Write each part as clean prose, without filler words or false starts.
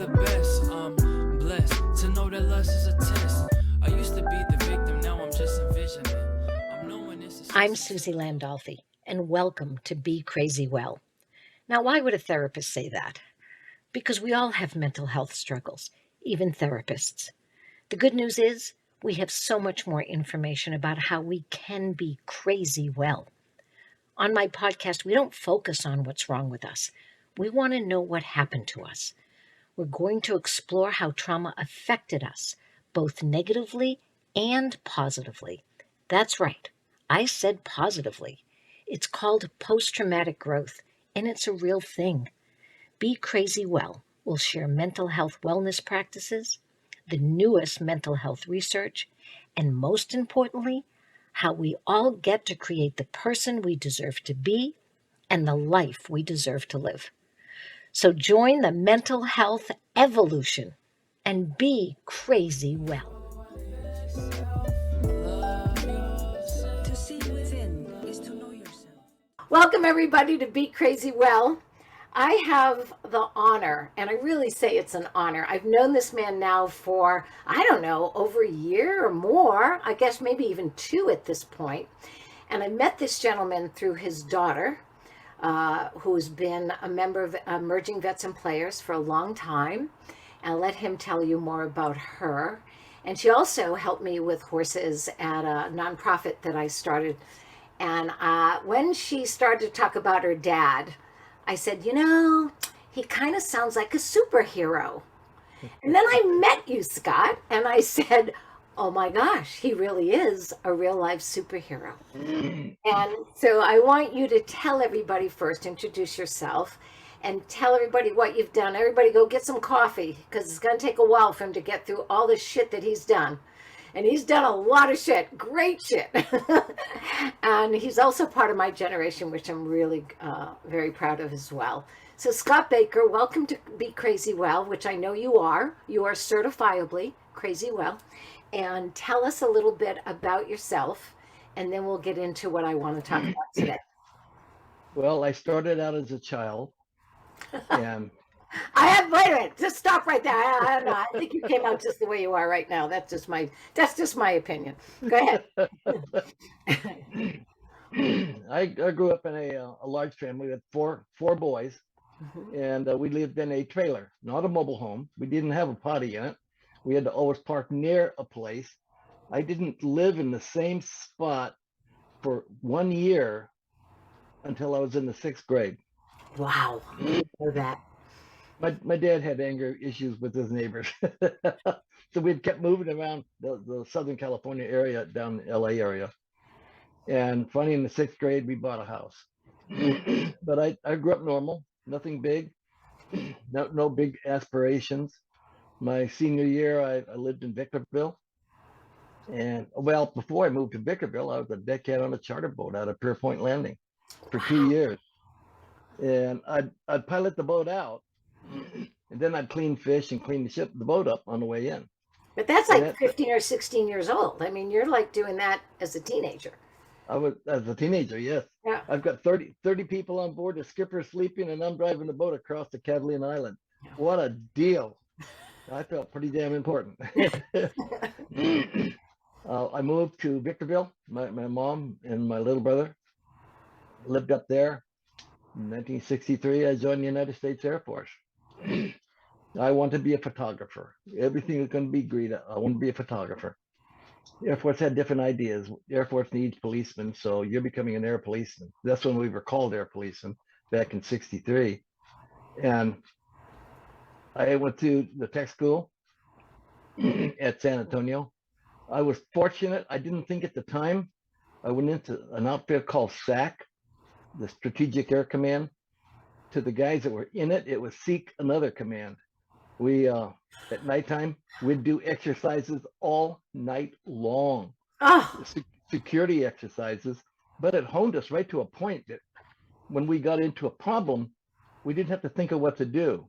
the best. I'm blessed to know that lust is a test. I used to be the victim, now I'm just envisioning. I'm knowing this is. I'm Suzi Landolfi, and welcome to Be Crazy Well. Now, why would a therapist say that? Because we all have mental health struggles, even therapists. The good news is we have so much more information about how we can be crazy well. On my podcast, we don't focus on what's wrong with us. We want to know what happened to us. We're going to explore how trauma affected us, both negatively and positively. That's right. I said positively. It's called post-traumatic growth, and it's a real thing. Be Crazy Well will share mental health wellness practices, the newest mental health research, and most importantly, how we all get to create the person we deserve to be and the life we deserve to live. So join the mental health evolution and be crazy well. To see within is to know yourself. Welcome everybody to Be Crazy Well. I have the honor, and I really say it's an honor. I've known this man now for, I don't know, over a year or more. I guess maybe even 2 at this point. And I met this gentleman through his daughter, who has been a member of Emerging Vets and Players for a long time. And I'll let him tell you more about her. And she also helped me with horses at a nonprofit that I started. And when she started to talk about her dad, I said, you know, he kind of sounds like a superhero. And then I met you, Scott, and I said, oh my gosh, he really is a real life superhero. And so I want you to tell everybody first, introduce yourself, and tell everybody what you've done. Everybody go get some coffee, because it's going to take a while for him to get through all the shit that he's done. And he's done a lot of shit, great shit. And he's also part of my generation, which I'm really very proud of as well. So Scott Baker, welcome to Be Crazy Well, which I know you are. You are certifiably crazy well. And tell us a little bit about yourself, and then we'll get into what I want to talk about today. Well, I started out as a child, and Wait a minute, just stop right there. I don't know. I think you came out just the way you are right now. That's just my opinion. Go ahead. I grew up in a large family with four boys, and we lived in a trailer, not a mobile home. We didn't have a potty in it. We had to always park near a place. I didn't live in the same spot for 1 year until I was in the 6th grade. Wow, I didn't know that. My dad had anger issues with his neighbors. So we kept moving around the Southern California area, down the LA area. And finally in the 6th grade, we bought a house. But I grew up normal, nothing big, no big aspirations. My senior year, I lived in Victorville. And well, before I moved to Victorville, I was a deckhand on a charter boat out of Pier Point Landing for 2 years. And I'd pilot the boat out, and then I'd clean fish and clean the boat up on the way in. But that's like 15 or 16 years old. I mean, you're like doing that as a teenager. I was as a teenager, yes. Yeah. I've got 30 people on board, the skipper sleeping, and I'm driving the boat across the Catalina Island. What a deal. I felt pretty damn important. I moved to Victorville. My mom and my little brother lived up there. In 1963, I joined the United States Air Force. I want to be a photographer. Everything is going to be greed. I want to be a photographer. The Air Force had different ideas. The Air Force needs policemen, so you're becoming an air policeman. That's when we were called air policemen back in 63. And I went to the tech school at San Antonio. I was fortunate. I didn't think at the time. I went into an outfit called SAC, the Strategic Air Command. To the guys that were in it, it was Seek Another Command. We, at nighttime, we'd do exercises all night long. Security exercises, but it honed us right to a point that when we got into a problem, we didn't have to think of what to do.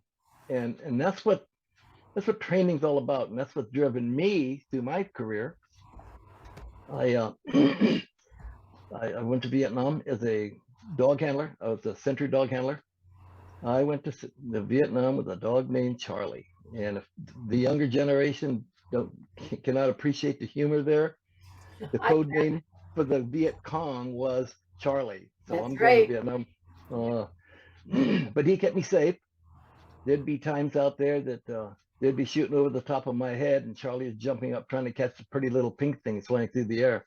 And that's what training's all about. And that's what's driven me through my career. I went to Vietnam as a dog handler. I was a sentry dog handler. I went to Vietnam with a dog named Charlie. And if the younger generation don't cannot appreciate the humor there, the I, code name for the Viet Cong was Charlie. So that's I'm going to right. Vietnam. Uh, but he kept me safe. There'd be times out there that they'd be shooting over the top of my head, and Charlie is jumping up trying to catch the pretty little pink things flying through the air,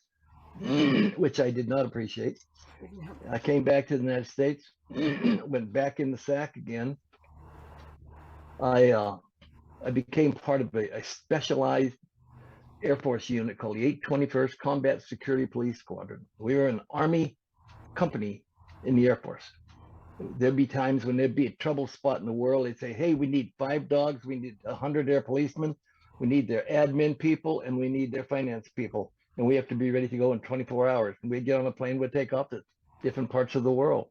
which I did not appreciate. I came back to the United States, went back in the SAC again. I uh, I became part of a specialized Air Force unit called the 821st Combat Security Police Squadron. We were an Army company in the Air Force. There'd be times when there'd be a trouble spot in the world. They'd say, hey, we need 5 dogs, we need 100 air policemen, we need their admin people, and we need their finance people. And we have to be ready to go in 24 hours. And we'd get on a plane, we'd take off to different parts of the world.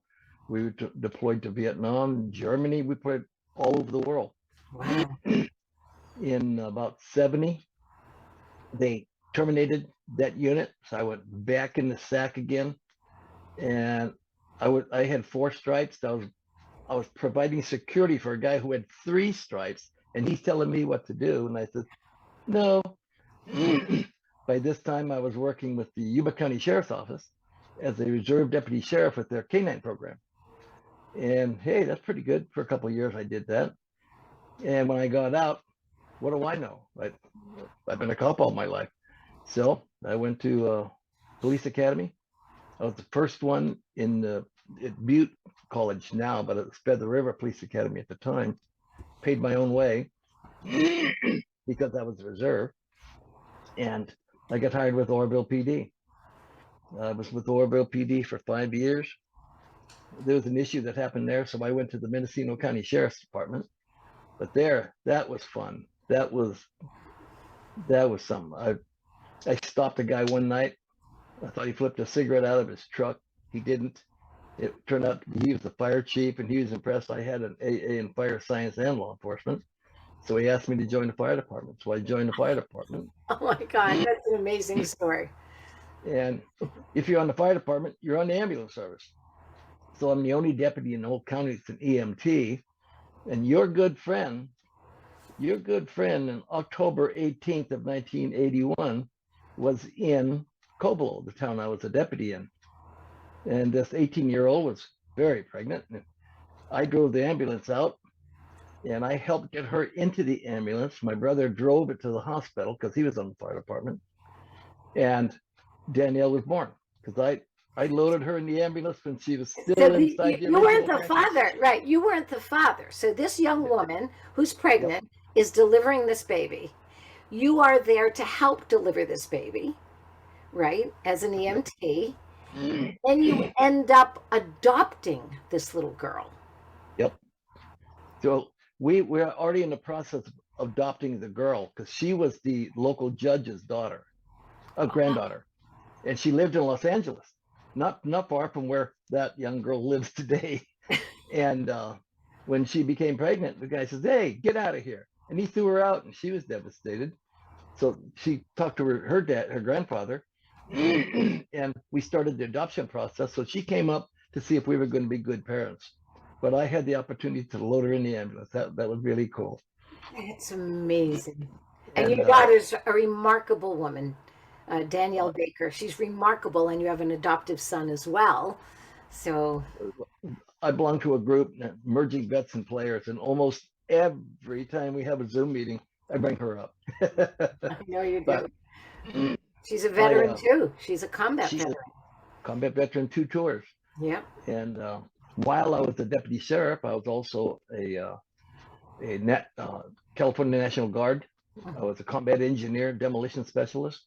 We were deployed to Vietnam, Germany, we played all over the world. Wow. In about 70, they terminated that unit. So I went back in the SAC again. And I had 4 stripes. I was providing security for a guy who had 3 stripes, and he's telling me what to do. And I said, no. By this time, I was working with the Yuba County Sheriff's Office as a reserve deputy sheriff with their canine program. And hey, that's pretty good. For a couple of years, I did that. And when I got out, what do I know? I've been a cop all my life. So I went to police academy. I was the first one at Butte College now, but it was Feather River Police Academy at the time. Paid my own way because I was a reserve. And I got hired with Oroville PD. I was with Oroville PD for 5 years. There was an issue that happened there, so I went to the Mendocino County Sheriff's Department. But that was fun. That was something. I stopped a guy one night. I thought he flipped a cigarette out of his truck. He didn't. It turned out he was the fire chief, and he was impressed I had an AA in fire science and law enforcement. So he asked me to join the fire department. So I joined the fire department. Oh my God, that's an amazing story. And if you're on the fire department, you're on the ambulance service. So I'm the only deputy in the whole county that's an EMT. And your good friend in October 18th of 1981 was in Cobolo, the town I was a deputy in. And this 18-year-old was very pregnant. And I drove the ambulance out, and I helped get her into the ambulance. My brother drove it to the hospital because he was on the fire department. And Danielle was born because I loaded her in the ambulance when she was still So inside the you weren't the original father, right? You weren't the father. So this young woman who's pregnant is delivering this baby. You are there to help deliver this baby, right? As an EMT. And you end up adopting this little girl. Yep. So we're already in the process of adopting the girl because she was the local judge's daughter, a granddaughter, and she lived in Los Angeles, not far from where that young girl lives today. And when she became pregnant, the guy says, "Hey, get out of here!" And he threw her out, and she was devastated. So she talked to her dad, her grandfather, and we started the adoption process. So she came up to see if we were going to be good parents. But I had the opportunity to load her in the ambulance. That was really cool. It's amazing. And And your daughter's a remarkable woman, Danielle Baker. She's remarkable, and you have an adoptive son as well. So I belong to a group, Merging Vets and Players, and almost every time we have a Zoom meeting, I bring her up. I know you But do. She's a veteran I, too. She's a combat she's a veteran. combat veteran, 2 tours. Yep. And while I was the deputy sheriff, I was also a California National Guard. I was a combat engineer, demolition specialist.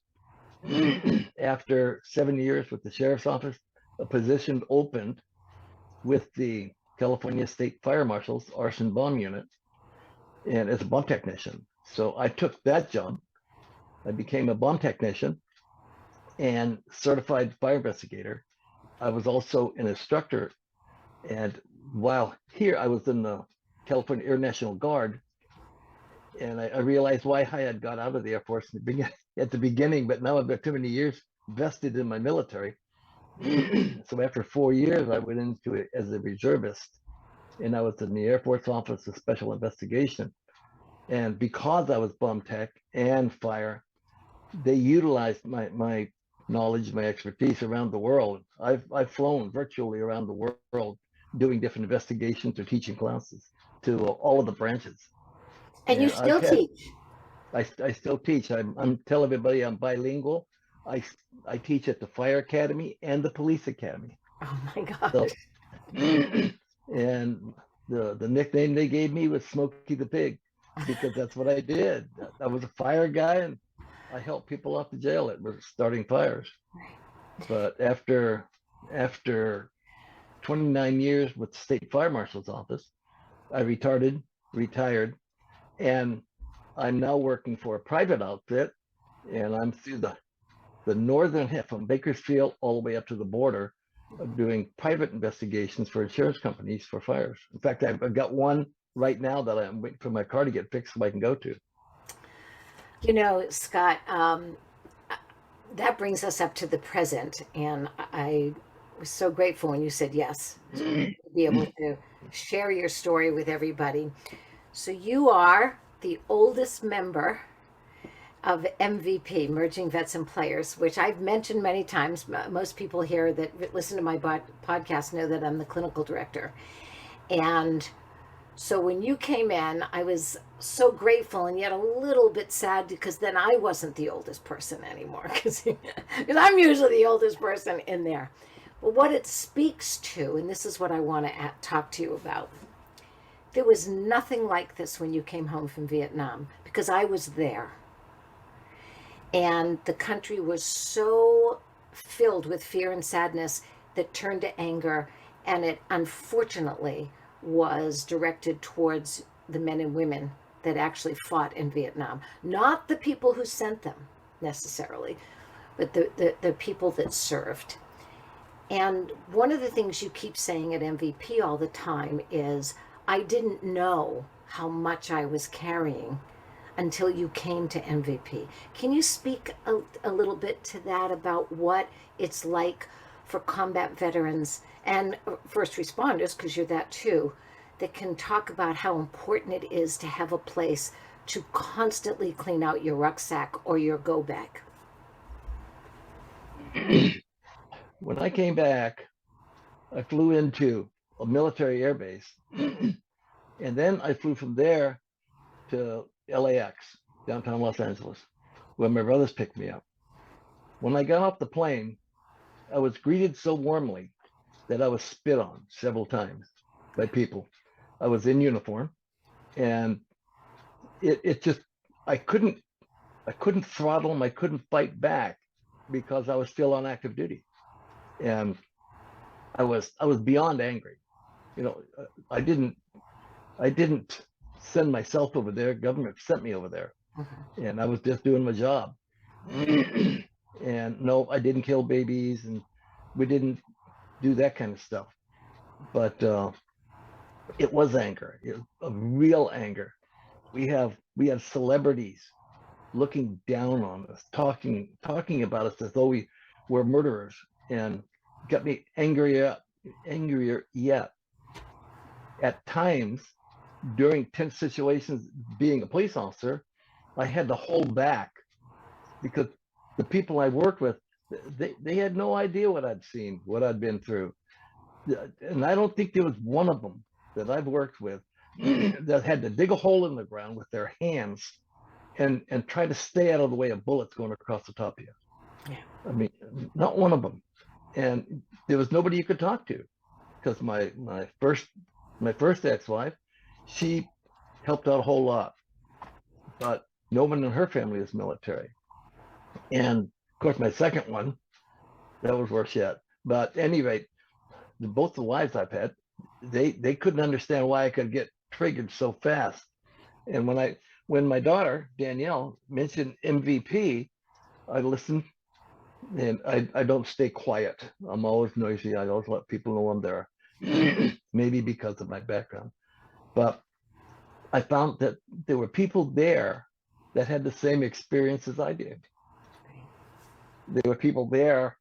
After 7 years with the sheriff's office, a position opened with the California State Fire Marshal's arson bomb unit, and as a bomb technician. So I took that job. I became a bomb technician and certified fire investigator. I was also an instructor. And while here, I was in the California Air National Guard. And I realized why I had got out of the Air Force at the beginning, but now I've got too many years vested in my military. So after 4 years, I went into it as a reservist, and I was in the Air Force Office of Special Investigation. And because I was bomb tech and fire, they utilized my knowledge, my expertise around the world. I've flown virtually around the world doing different investigations or teaching classes to all of the branches. And you And I've still had teach. I still teach. I'm tell everybody I'm bilingual. I I teach at the fire academy and the police academy. Oh my So gosh. and the nickname they gave me was Smokey the Pig because that's what I did. I was a fire guy and I helped people off the jail that were starting fires. But after 29 years with the state fire marshal's office, I retired, and I'm now working for a private outfit, and I'm through the northern half from Bakersfield all the way up to the border, doing private investigations for insurance companies for fires. In fact, I've got one right now that I'm waiting for my car to get fixed so I can go to. You know, Scott, that brings us up to the present. And I was so grateful when you said yes to be able to share your story with everybody. So you are the oldest member of MVP, Merging Vets and Players, which I've mentioned many times. Most people here that listen to my podcast know that I'm the clinical director. And so when you came in, I was so grateful and yet a little bit sad because then I wasn't the oldest person anymore because I'm usually the oldest person in there. But what it speaks to, and this is what I want to talk to you about, there was nothing like this when you came home from Vietnam because I was there. And the country was so filled with fear and sadness that turned to anger. And it unfortunately was directed towards the men and women that actually fought in Vietnam. Not the people who sent them necessarily, but the people that served. And one of the things you keep saying at MVP all the time is, I didn't know how much I was carrying until you came to MVP. Can you speak a little bit to that about what it's like for combat veterans and first responders, because you're that too, that can talk about how important it is to have a place to constantly clean out your rucksack or your go bag? When I came back, I flew into a military air base, and then I flew from there to LAX, downtown Los Angeles, where my brothers picked me up. When I got off the plane, I was greeted so warmly that I was spit on several times by people. I was in uniform, and it just I couldn't throttle them, I couldn't fight back because I was still on active duty, and I was beyond angry. You know, I didn't send myself over there. Government sent me over there, and I was just doing my job. And no, I didn't kill babies, and we didn't do that kind of stuff. But it was anger, it was a real anger. We have celebrities looking down on us, talking about us as though we were murderers, and got me angrier yet. At times, during tense situations, being a police officer, I had to hold back because the people I worked with, they had no idea what I'd seen, what I'd been through. And I don't think there was one of them that I've worked with that had to dig a hole in the ground with their hands and try to stay out of the way of bullets going across the top of you. Yeah. I mean, not one of them. And there was nobody you could talk to because my first ex-wife, she helped out a whole lot, but no one in her family is military. And of course, my second one, that was worse yet. But at any rate, both the wives I've had, they couldn't understand why I could get triggered so fast. And when my daughter Danielle mentioned MVP, I listened, and I don't stay quiet. I'm always noisy. I always let people know I'm there. Maybe because of my background, but I found that there were people there that had the same experience as I did. There were people there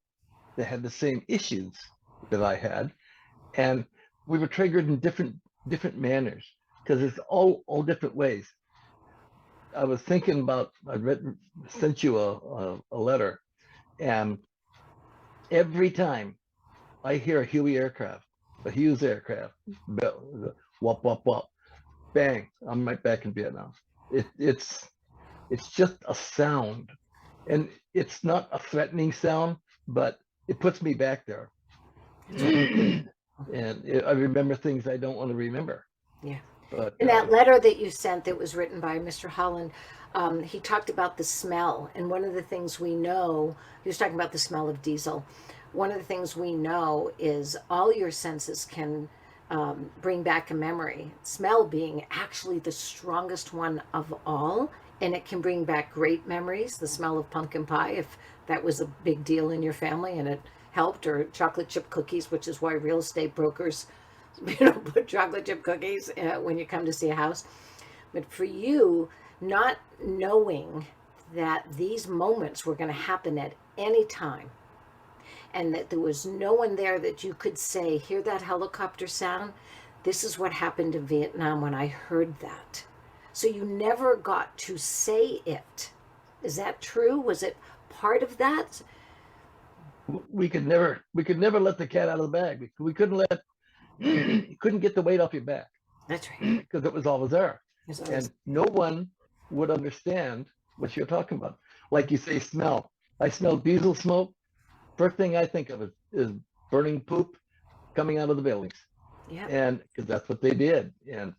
that had the same issues that I had, and we were triggered in different manners because it's all different ways. I was thinking about, sent you a letter, and every time I hear a Huey aircraft, a Hughes aircraft, whoop, whoop, whoop, bang, I'm right back in Vietnam. It's just a sound, and it's not a threatening sound, but it puts me back there. And I remember things I don't want to remember. Yeah. But In that letter that you sent that was written by Mr. Holland, he talked about the smell. And one of the things we know, he was talking about the smell of diesel. One of the things we know is all your senses can bring back a memory. Smell being actually the strongest one of all. And it can bring back great memories. The smell of pumpkin pie, if that was a big deal in your family and it helped, or chocolate chip cookies, which is why real estate brokers put chocolate chip cookies when you come to see a house. But for you, not knowing that these moments were going to happen at any time, and that there was no one there that you could say, hear that helicopter sound? This is what happened in Vietnam when I heard that. So you never got to say it. Is that true? Was it part of that? we could never let the cat out of the bag. We couldn't you couldn't get the weight off your back. That's right. Because it was always there. It's always... And no one would understand what you're talking about. Like you say, smell. I smell diesel smoke. First thing I think of is burning poop coming out of the buildings. Yeah. And because that's what they did. And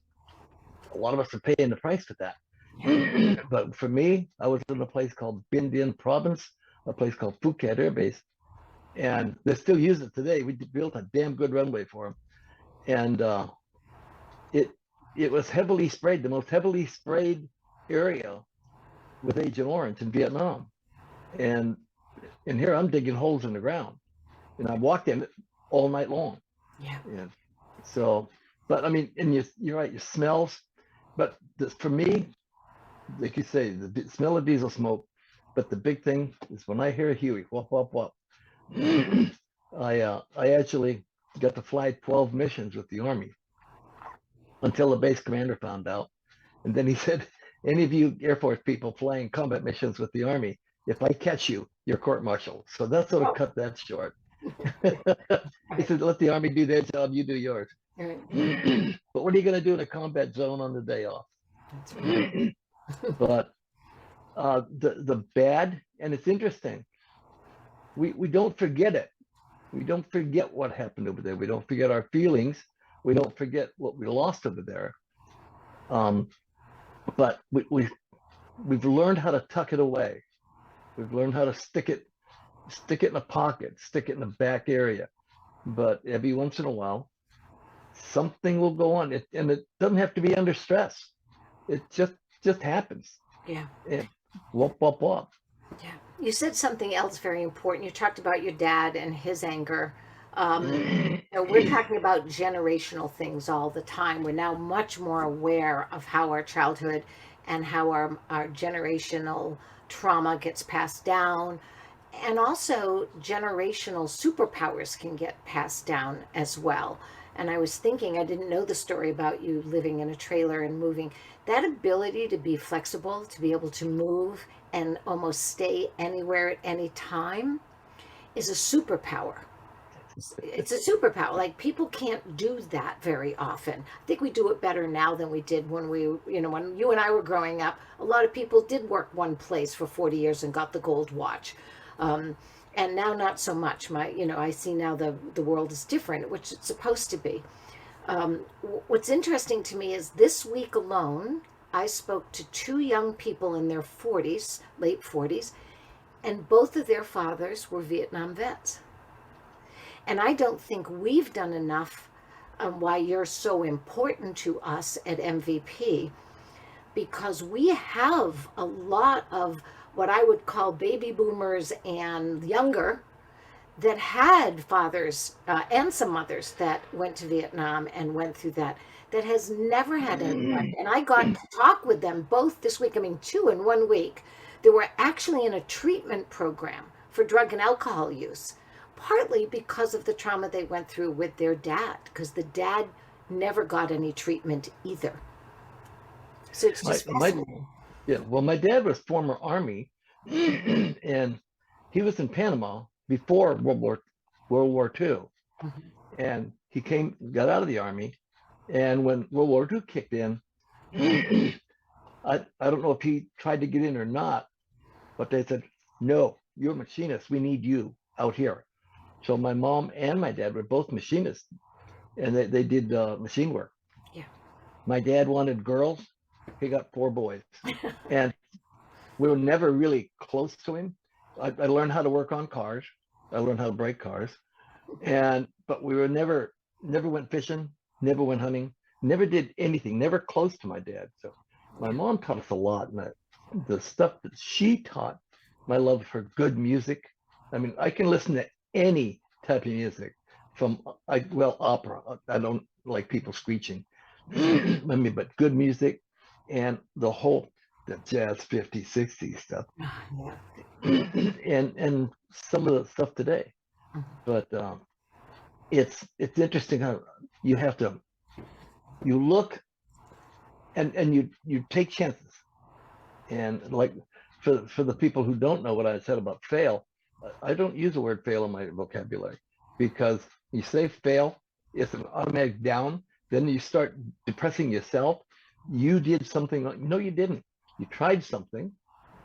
a lot of us are paying the price for that. But for me, I was in a place called Binh Dinh Province, a place called Phuket Air Base. And they still use it today. We built a damn good runway for them. And it was heavily sprayed, the most heavily sprayed area with Agent Orange in Vietnam. And here I'm digging holes in the ground, and I walked in it all night long. Yeah. And so, but I mean, and you're right, your smells. But for me, like you say, the smell of diesel smoke. But the big thing is when I hear a Huey, whoop, whoop, whoop. I actually got to fly 12 missions with the Army until the base commander found out. And then he said, any of you Air Force people flying combat missions with the Army, if I catch you, you're court-martialed. So that sort of cut that short. He said, let the Army do their job, you do yours. Right. But what are you going to do in a combat zone on the day off? That's right. But the bad, and it's interesting, we don't forget it. We don't forget what happened over there. We don't forget our feelings. We don't forget what we lost over there. But we've learned how to tuck it away. We've learned how to stick it in a pocket, stick it in the back area. But every once in a while, something will go on. And it doesn't have to be under stress. It just happens. Yeah. And whoop, whoop, whoop. Yeah. You said something else very important. You talked about your dad and his anger. We're talking about generational things all the time. We're now much more aware of how our childhood and how our generational trauma gets passed down. And also generational superpowers can get passed down as well. And I was thinking, I didn't know the story about you living in a trailer and moving. That ability to be flexible, to be able to move and almost stay anywhere at any time is a superpower. It's a superpower. Like, people can't do that very often. I think we do it better now than we did when when you and I were growing up. A lot of people did work one place for 40 years and got the gold watch. And now not so much. I see now the world is different, which it's supposed to be. What's interesting to me is this week alone, I spoke to two young people in their 40s, late 40s, and both of their fathers were Vietnam vets. And I don't think we've done enough why you're so important to us at MVP, because we have a lot of what I would call baby boomers and younger that had fathers and some mothers that went to Vietnam and went through that has never had anyone. And I got to talk with them both this week. I mean, 2 in 1 week. They were actually in a treatment program for drug and alcohol use, partly because of the trauma they went through with their dad, because the dad never got any treatment either. So it's just fascinating. Yeah, well, my dad was former Army, and he was in Panama before World War II, Mhm. and he got out of the Army, and when World War II kicked in, I don't know if he tried to get in or not, but they said, no, you're a machinist. We need you out here. So my mom and my dad were both machinists, and they did machine work. Yeah. My dad wanted girls. He got 4 boys. And we were never really close to him. I learned how to work on cars. I learned how to brake cars. But we were never went fishing, never went hunting, never did anything, never close to my dad. So my mom taught us a lot. And the stuff that she taught, my love for good music. I mean, I can listen to any type of music well, opera. I don't like people screeching. I mean, but good music and the jazz 50s, 60s stuff Ah, yeah. and some of the stuff today. Mhm. But it's interesting how you have to you look and you take chances. And like for the people who don't know what I said about fail, I don't use the word fail in my vocabulary because you say fail, it's an automatic down. Then you start depressing yourself. You did something. No, you didn't. You tried something,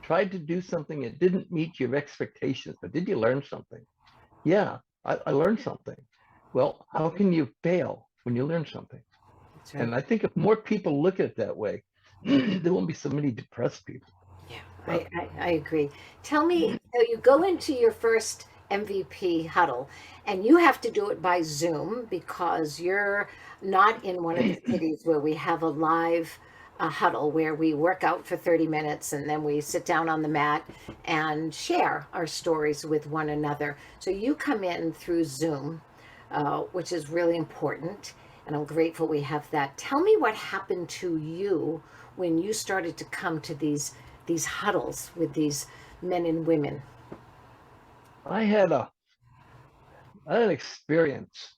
tried to do something. It didn't meet your expectations, but did you learn something? Yeah, I learned something. Well, how can you fail when you learn something? That's right. And I think if more people look at it that way, there won't be so many depressed people. Yeah, But I agree. Tell me, so you go into your first MVP huddle and you have to do it by Zoom because you're not in one of the cities where we have a live huddle where we work out for 30 minutes and then we sit down on the mat and share our stories with one another. So you come in through Zoom, which is really important. And I'm grateful we have that. Tell me what happened to you when you started to come to these huddles with these men and women. I had an experience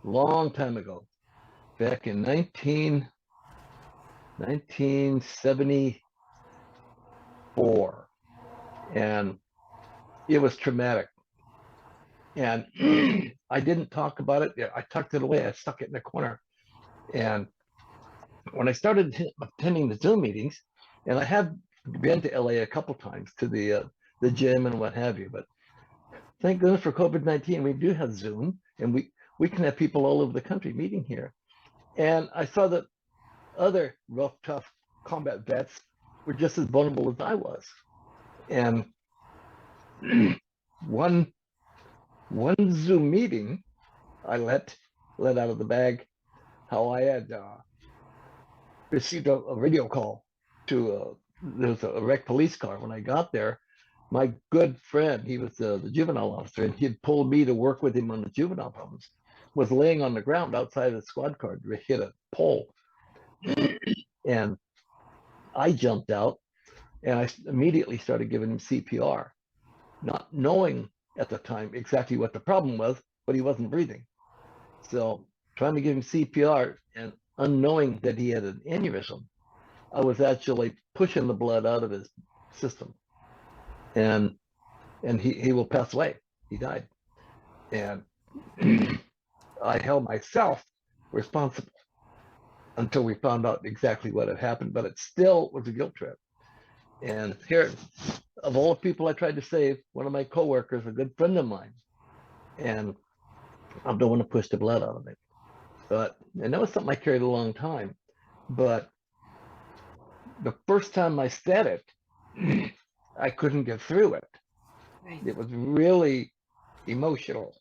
long time ago, back in 1974, and it was traumatic. And I didn't talk about it. I tucked it away. I stuck it in the corner. And when I started attending the Zoom meetings, and I have been to LA a couple times to the gym and what have you, but thank goodness for COVID-19, we do have Zoom, and we can have people all over the country meeting here. And I saw that other rough, tough combat vets were just as vulnerable as I was. And one one Zoom meeting, I let out of the bag how I had received a radio call to there was a wrecked police car. When I got there, my good friend, he was the juvenile officer, and he had pulled me to work with him on the juvenile problems, was laying on the ground outside of the squad car, hit a pole. And I jumped out and I immediately started giving him CPR, not knowing at the time exactly what the problem was, but he wasn't breathing. So trying to give him CPR and unknowing that he had an aneurysm, I was actually pushing the blood out of his system. And he will pass away. He died. And I held myself responsible until we found out exactly what had happened, but it still was a guilt trip. And here, of all the people I tried to save, one of my coworkers, a good friend of mine, and I don't want to push the blood out of it. And that was something I carried a long time. But the first time I said it, I couldn't get through it. Right. It was really emotional.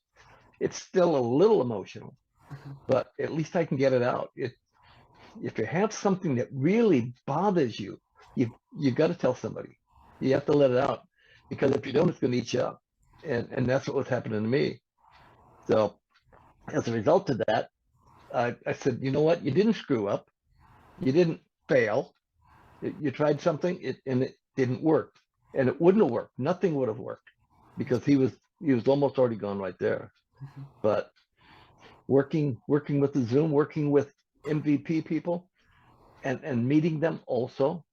It's still a little emotional, Mhm. but at least I can get it out. If you have something that really bothers you, you got to tell somebody. You have to let it out because if you don't, it's going to eat you up. And that's what was happening to me. So as a result of that, I said, you know what? You didn't screw up. You didn't fail. You tried something and it didn't work. And it wouldn't have worked. Nothing would have worked because he was almost already gone right there. Mhm. But working with the Zoom, working with MVP people and meeting them also,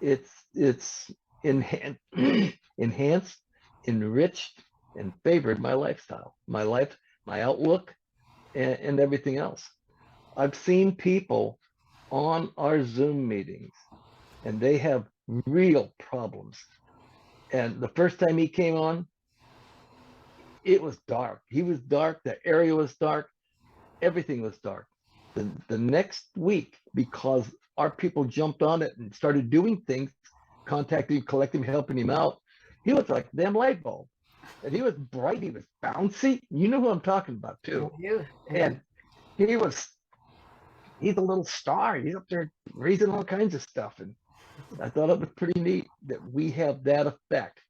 it's enhanced, enriched, and favored my lifestyle, my life, my outlook, and everything else. I've seen people on our Zoom meetings, and they have real problems. And the first time he came on, it was dark. He was dark. The area was dark. Everything was dark. The next week, because our people jumped on it and started doing things, contacting, collecting, helping him out, he was like a damn light bulb. And he was bright. He was bouncy. You know who I'm talking about too. You. And he's a little star. He's up there raising all kinds of stuff. And I thought it was pretty neat that we have that effect.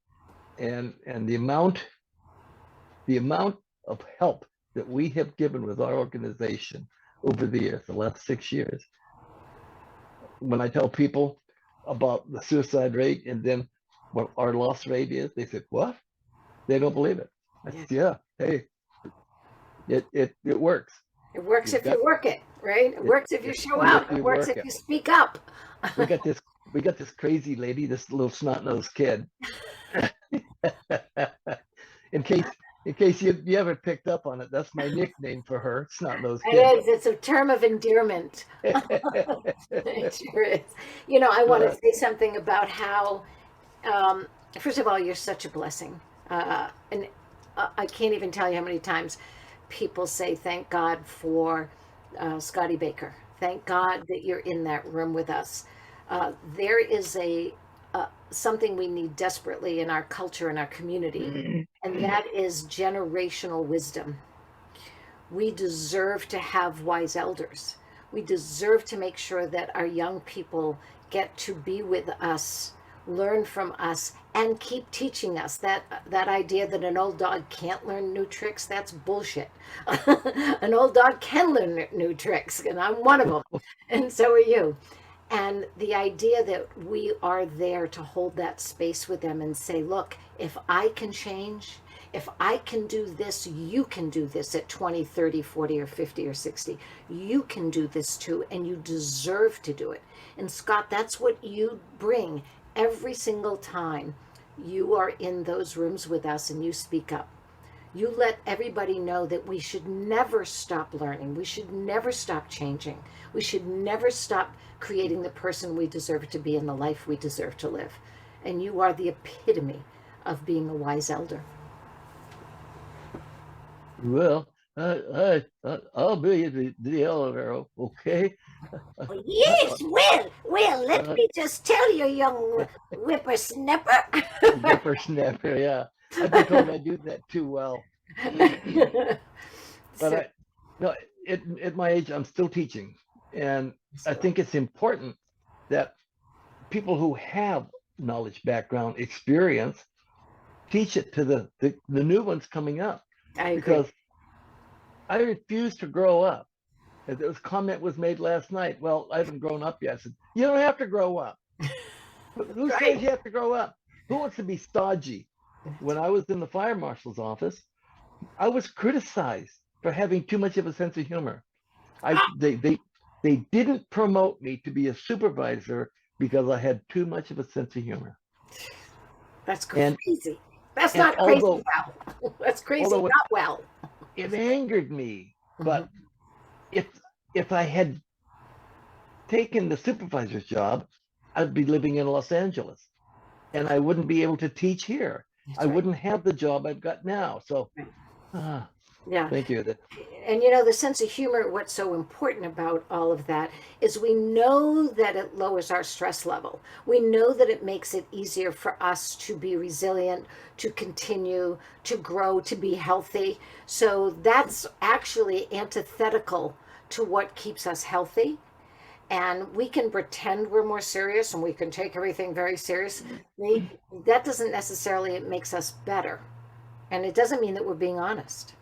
And the amount of help that we have given with our organization over the years, the last 6 years. When I tell people about the suicide rate and then what our loss rate is, they say, what? They don't believe it. I said, yeah, hey, it works. It works if you work it, right? It works if you show up. It works if you speak up. We got this crazy lady, this little snot-nosed kid. In case you haven't picked up on it, that's my nickname for her, snot-nosed kid. It is. It's a term of endearment. It sure is. You know, I want to say something about how, first of all, you're such a blessing. And I can't even tell you how many times people say, thank God for Scotty Baker. Thank God that you're in that room with us. There is something we need desperately in our culture and our community, and that is generational wisdom. We deserve to have wise elders. We deserve to make sure that our young people get to be with us, learn from us, and keep teaching us. That idea that an old dog can't learn new tricks, that's bullshit. An old dog can learn new tricks, and I'm one of them, and so are you. And the idea that we are there to hold that space with them and say, look, if I can change, if I can do this, you can do this at 20, 30, 40, or 50, or 60. You can do this too, and you deserve to do it. And Scott, that's what you bring every single time you are in those rooms with us and you speak up. You let everybody know that we should never stop learning. We should never stop changing. We should never stop creating the person we deserve to be and the life we deserve to live. And you are the epitome of being a wise elder. Well, I'll be the elder, okay? Yes, well, let me just tell you, young whippersnapper. Whippersnapper, yeah. I've been told I do that too well. But at my age, I'm still teaching. And I think it's important that people who have knowledge, background, experience, teach it to the new ones coming up. I agree. Because I refuse to grow up. As this comment was made last night, well, I haven't grown up yet. I said, you don't have to grow up. Who says you have to grow up? Who wants to be stodgy? When I was in the fire marshal's office, I was criticized for having too much of a sense of humor. They didn't promote me to be a supervisor because I had too much of a sense of humor. That's crazy. That's not crazy well. That's crazy not well. It angered me. But if I had taken the supervisor's job, I'd be living in Los Angeles and I wouldn't be able to teach here. I wouldn't have the job I've got now. So, yeah. Thank you. And you know, the sense of humor, what's so important about all of that is we know that it lowers our stress level. We know that it makes it easier for us to be resilient, to continue, to grow, to be healthy. So that's actually antithetical to what keeps us healthy. And we can pretend we're more serious and we can take everything very seriously. That doesn't necessarily, it makes us better. And it doesn't mean that we're being honest.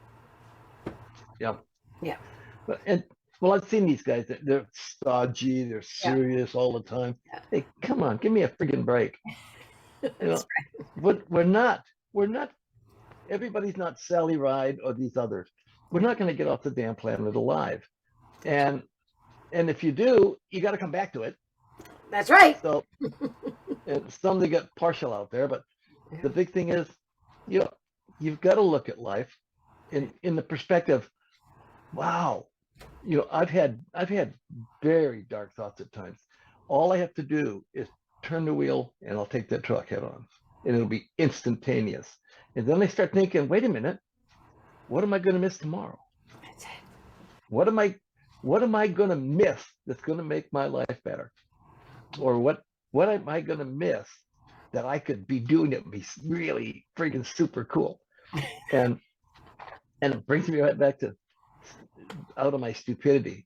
Yeah. Yeah. Well, I've seen these guys. They're stodgy. They're serious all the time. Yeah. Hey, come on, give me a friggin' break. But we're not. Everybody's not Sally Ride or these others. We're not going to get off the damn planet alive. And if you do, you got to come back to it. That's right. So, and some they get partial out there, but the big thing is, you know, you've got to look at life in the perspective. Wow, I've had very dark thoughts at times. All I have to do is turn the wheel, and I'll take that truck head on, and it'll be instantaneous. And then I start thinking, wait a minute, what am I going to miss tomorrow? That's it. What am I going to miss that's going to make my life better? Or what am I going to miss that I could be doing that would be really freaking super cool? And it brings me right back to out of my stupidity.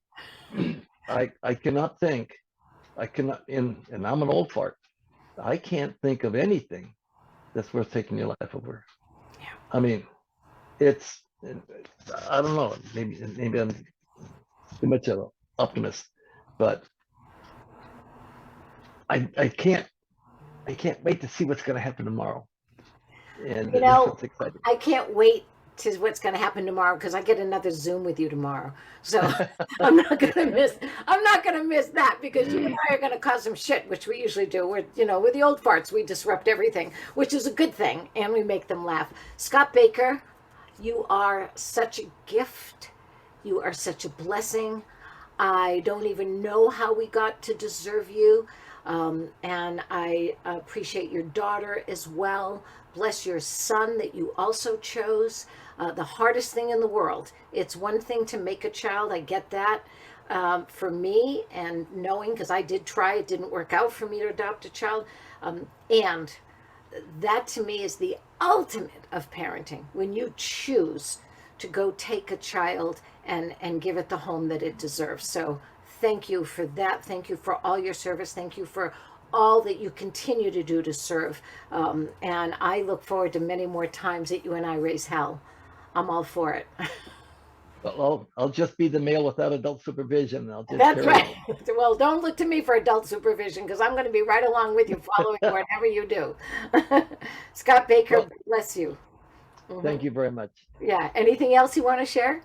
I cannot think. I cannot. And I'm an old fart. I can't think of anything that's worth taking your life over. Yeah. I mean, it's. I don't know. Maybe I'm too much of an optimist, but I can't wait to see what's going to happen tomorrow. And You that's know, what's exciting. I can't wait to what's going to happen tomorrow because I get another Zoom with you tomorrow. So I'm not going to miss. I'm not going to miss that because you and I are going to cause some shit, which we usually do. We're the old farts. We disrupt everything, which is a good thing, and we make them laugh. Scott Baker, you are such a gift. You are such a blessing. I don't even know how we got to deserve you. And I appreciate your daughter as well. Bless your son that you also chose. The hardest thing in the world. It's one thing to make a child. I get that. For me, and knowing, because I did try, it didn't work out for me to adopt a child. And that to me is the ultimate of parenting. When you choose to go take a child and give it the home that it deserves. So thank you for that. Thank you for all your service. Thank you for all that you continue to do to serve. And I look forward to many more times that you and I raise hell. I'm all for it. Well, I'll just be the male without adult supervision. I'll just That's carry right. on. Well, don't look to me for adult supervision because I'm going to be right along with you following whatever you do. Scott Baker, Well, bless you. thank you very much. Yeah. Anything else you want to share?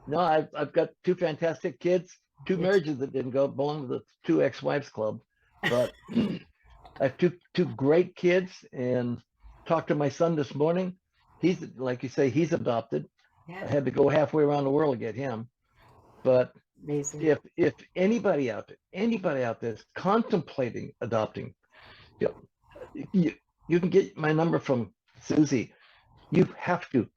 No, I've got two fantastic kids, two Yes. marriages that didn't go, belong to the two ex-wives club, but I have two great kids, and talked to my son this morning. He's, like you say, he's adopted. I Yeah. had to go halfway around the world to get him. But Amazing. if anybody out there is contemplating adopting, you know, you can get my number from Suzi. You have to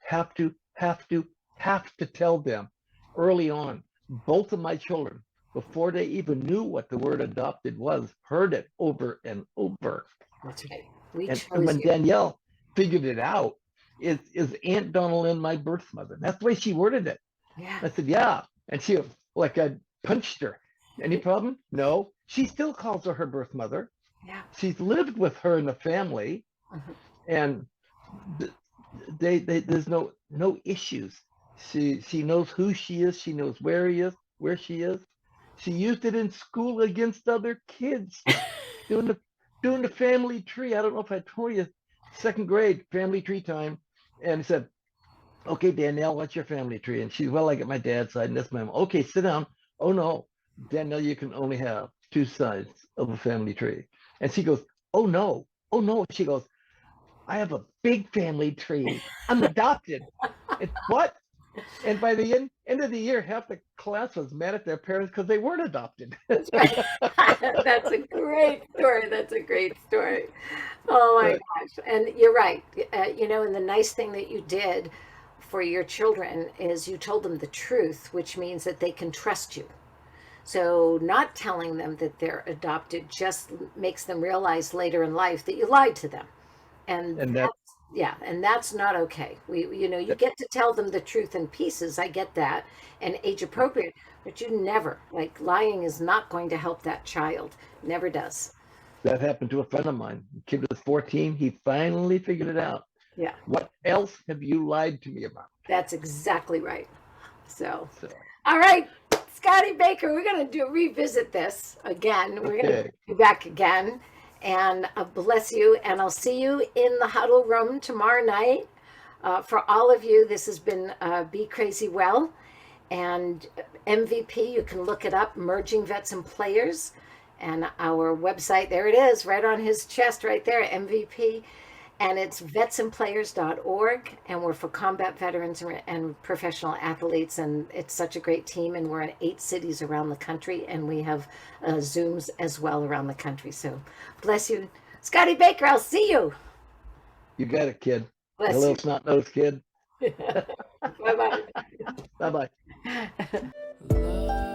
tell them early on. Both of my children, before they even knew what the word adopted was, heard it over and over. That's right. We And chose when you. Danielle figured it out, is Aunt Donaldin my birth mother? That's the way she worded it. Yeah. I said, yeah. And she, like, I punched her. Any problem? No. She still calls her birth mother. Yeah. She's lived with her in the family, Mhm. and there's no issues. She knows who she is. She knows where she is. She used it in school against other kids, doing the family tree. I don't know if I told you, second grade family tree time, and he said, "Okay, Danielle, what's your family tree?" And she's, "Well, I get my dad's side and this my mom." "Okay, sit down." "Oh no, Danielle, you can only have two sides of a family tree." And she goes, "Oh no, oh no." She goes, "I have a big family tree. I'm adopted." And what? And by the end of the year, half the class was mad at their parents because they weren't adopted. That's right. That's a great story. That's a great story. Oh my But gosh. And you're right. And the nice thing that you did for your children is you told them the truth, which means that they can trust you. So not telling them that they're adopted just makes them realize later in life that you lied to them. And and that's, yeah, and that's not okay. You get to tell them the truth in pieces. I get that, and age appropriate, but you never, like, lying is not going to help that child. Never does. that happened to a friend of mine. The kid was 14. He finally figured it out. Yeah, What else have you lied to me about? that's exactly right. So, So, all right, Scotty Baker, we're going to revisit this again. We're going to okay. be back again. And bless you. And I'll see you in the huddle room tomorrow night. For all of you, this has been Be Crazy Well. And MVP, you can look it up, Merging Vets and Players. And our website, there it is, right on his chest, right there, MVP. And it's vetsandplayers.org. And we're for combat veterans and professional athletes. And it's such a great team. And we're in 8 cities around the country. And we have Zooms as well around the country. So bless you. Scotty Baker, I'll see you. You got it, kid. Bless You little you. snot-nosed kid. Bye-bye. Bye-bye. Love.